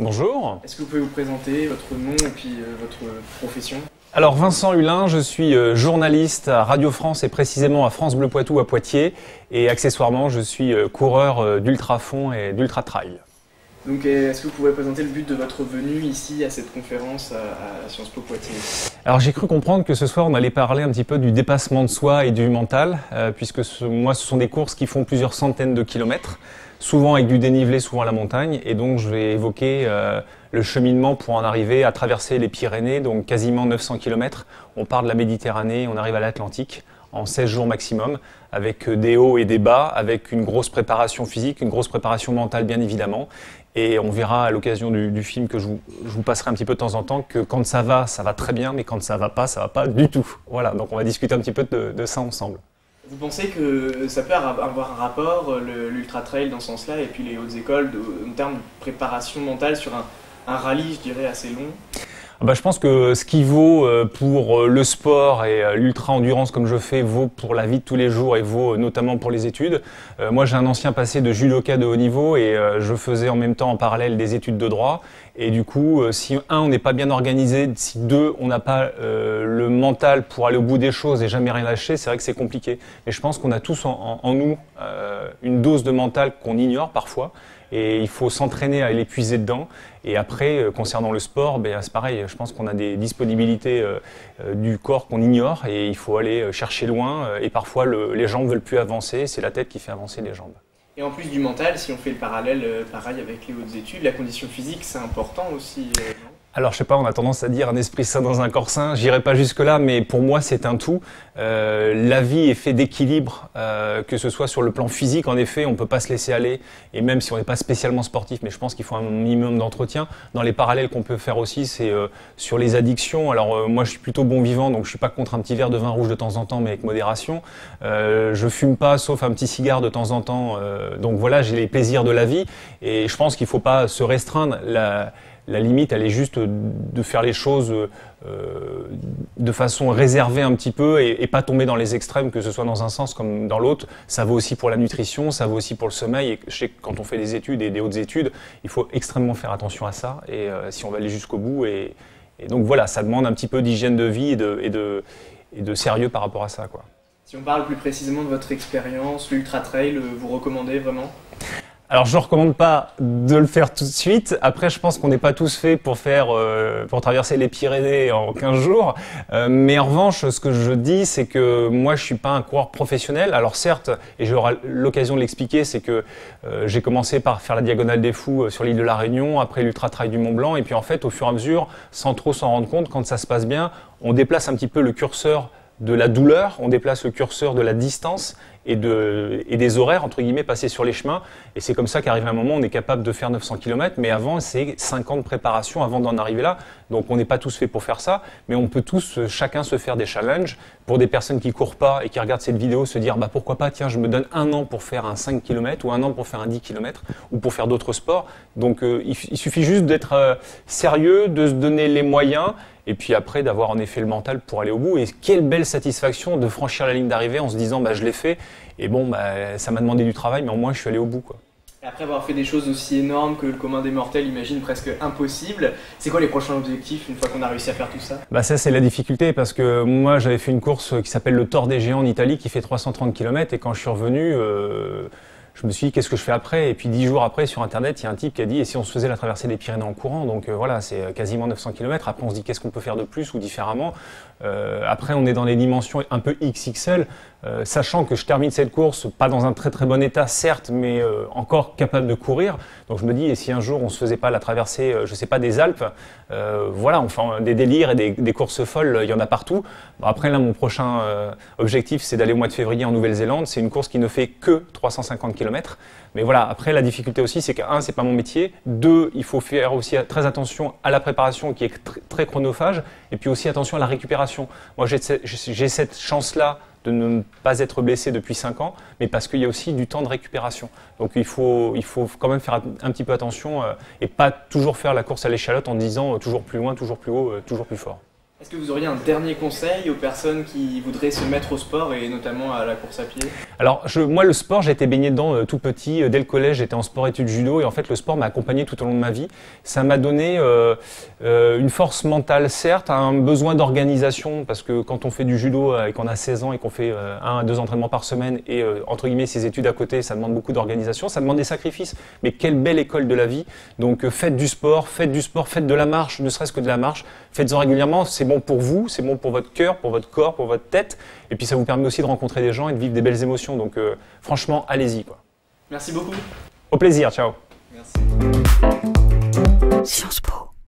Bonjour. Est-ce que vous pouvez vous présenter votre nom et puis votre profession? Alors Vincent Hulin, je suis journaliste à Radio France et précisément à France Bleu Poitou à Poitiers et accessoirement je suis coureur d'ultrafond et d'ultra trail. Donc est-ce que vous pouvez présenter le but de votre venue ici à cette conférence à Sciences Po Poitiers? Alors j'ai cru comprendre que ce soir on allait parler un petit peu du dépassement de soi et du mental puisque moi ce sont des courses qui font plusieurs centaines de kilomètres, souvent avec du dénivelé, souvent à la montagne, et donc je vais évoquer le cheminement pour en arriver à traverser les Pyrénées, donc quasiment 900 km. On part de la Méditerranée, on arrive à l'Atlantique en 16 jours maximum, avec des hauts et des bas, avec une grosse préparation physique, une grosse préparation mentale bien évidemment. Et on verra à l'occasion du film que je vous passerai un petit peu de temps en temps que quand ça va très bien, mais quand ça va pas du tout. Voilà, donc on va discuter un petit peu de ça ensemble. Vous pensez que ça peut avoir un rapport, l'ultra trail dans ce sens-là, et puis les hautes écoles, en termes de préparation mentale sur un rallye, je dirais, assez long? Je pense que ce qui vaut pour le sport et l'ultra-endurance comme je fais vaut pour la vie de tous les jours et vaut notamment pour les études. Moi j'ai un ancien passé de judoka de haut niveau et je faisais en même temps en parallèle des études de droit. Et du coup, si on n'est pas bien organisé, si on n'a pas le mental pour aller au bout des choses et jamais rien lâcher, c'est vrai que c'est compliqué. Mais je pense qu'on a tous en nous une dose de mental qu'on ignore parfois. Et il faut s'entraîner à l'épuiser dedans. Et après, concernant le sport, c'est pareil, je pense qu'on a des disponibilités du corps qu'on ignore et il faut aller chercher loin. Et parfois, les jambes ne veulent plus avancer, c'est la tête qui fait avancer les jambes. Et en plus du mental, si on fait le parallèle pareil avec les hautes études, la condition physique, c'est important aussi, non ? Alors je sais pas, on a tendance à dire un esprit sain dans un corps sain, j'irai pas jusque là, mais pour moi c'est un tout. La vie est faite d'équilibre, que ce soit sur le plan physique, en effet, on peut pas se laisser aller, et même si on n'est pas spécialement sportif, mais je pense qu'il faut un minimum d'entretien. Dans les parallèles qu'on peut faire aussi, c'est sur les addictions. Alors moi je suis plutôt bon vivant, donc je suis pas contre un petit verre de vin rouge de temps en temps, mais avec modération. Je fume pas, sauf un petit cigare de temps en temps, donc voilà, j'ai les plaisirs de la vie, et je pense qu'il faut pas se restreindre. La limite, elle est juste de faire les choses de façon réservée un petit peu et pas tomber dans les extrêmes, que ce soit dans un sens comme dans l'autre. Ça vaut aussi pour la nutrition, ça vaut aussi pour le sommeil. Et je sais que quand on fait des études et des hautes études, il faut extrêmement faire attention à ça et si on va aller jusqu'au bout. Et donc voilà, ça demande un petit peu d'hygiène de vie et de sérieux par rapport à ça, quoi. Si on parle plus précisément de votre expérience, l'ultra trail, vous recommandez vraiment ? Alors je ne recommande pas de le faire tout de suite. Après, je pense qu'on n'est pas tous faits pour traverser les Pyrénées en 15 jours. Mais en revanche, ce que je dis, c'est que moi, je suis pas un coureur professionnel. Alors certes, et j'aurai l'occasion de l'expliquer, c'est que j'ai commencé par faire la Diagonale des Fous sur l'île de la Réunion, après l'Ultra Trail du Mont Blanc, et puis en fait, au fur et à mesure, sans trop s'en rendre compte, quand ça se passe bien, on déplace un petit peu le curseur de la douleur, on déplace le curseur de la distance et des horaires, entre guillemets, passés sur les chemins. Et c'est comme ça qu'arrive un moment, on est capable de faire 900 km, mais avant, c'est 5 ans de préparation avant d'en arriver là. Donc on n'est pas tous faits pour faire ça, mais on peut tous, chacun se faire des challenges. Pour des personnes qui courent pas et qui regardent cette vidéo, se dire pourquoi pas, tiens, je me donne 1 an pour faire un 5 km ou 1 an pour faire un 10 km ou pour faire d'autres sports. Donc il suffit juste d'être sérieux, de se donner les moyens et puis après d'avoir en effet le mental pour aller au bout. Et quelle belle satisfaction de franchir la ligne d'arrivée en se disant je l'ai fait et ça m'a demandé du travail, mais au moins je suis allé au bout, quoi. Et après avoir fait des choses aussi énormes que le commun des mortels imagine presque impossibles, c'est quoi les prochains objectifs une fois qu'on a réussi à faire tout ça? Ça c'est la difficulté parce que moi j'avais fait une course qui s'appelle le Tor des Géants en Italie qui fait 330 km et quand je suis revenu, je me suis dit qu'est-ce que je fais après? Et puis 10 jours après sur internet, il y a un type qui a dit et si on se faisait la traversée des Pyrénées en courant? Donc voilà, c'est quasiment 900 km. Après on se dit qu'est-ce qu'on peut faire de plus ou différemment? Après on est dans les dimensions un peu XXL, sachant que je termine cette course pas dans un très très bon état certes, mais encore capable de courir. Donc je me dis et si un jour on se faisait pas la traversée, je sais pas, des Alpes, voilà, on fait des délires et des courses folles, il y en a partout. Après là mon prochain objectif c'est d'aller au mois de février en Nouvelle-Zélande. C'est une course qui ne fait que 350 km. Mais voilà, après la difficulté aussi c'est que c'est pas mon métier, 2, il faut faire aussi très attention à la préparation qui est très chronophage et puis aussi attention à la récupération. Moi j'ai cette chance-là de ne pas être blessé depuis 5 ans, mais parce qu'il y a aussi du temps de récupération. Donc il faut quand même faire un petit peu attention et pas toujours faire la course à l'échalote en disant toujours plus loin, toujours plus haut, toujours plus fort. Est-ce que vous auriez un dernier conseil aux personnes qui voudraient se mettre au sport et notamment à la course à pied? Alors moi le sport, j'ai été baigné dedans tout petit. Dès le collège, j'étais en sport-études judo et en fait le sport m'a accompagné tout au long de ma vie. Ça m'a donné une force mentale, certes, un besoin d'organisation parce que quand on fait du judo et qu'on a 16 ans et qu'on fait 1 à 2 entraînements par semaine et entre guillemets ses études à côté, ça demande beaucoup d'organisation, ça demande des sacrifices. Mais quelle belle école de la vie. Donc faites du sport, faites de la marche, ne serait-ce que de la marche. Faites-en régulièrement, c'est bon pour vous, c'est bon pour votre cœur, pour votre corps, pour votre tête. Et puis ça vous permet aussi de rencontrer des gens et de vivre des belles émotions. Donc franchement, allez-y, quoi. Merci beaucoup. Au plaisir, ciao. Merci. Sciences Po.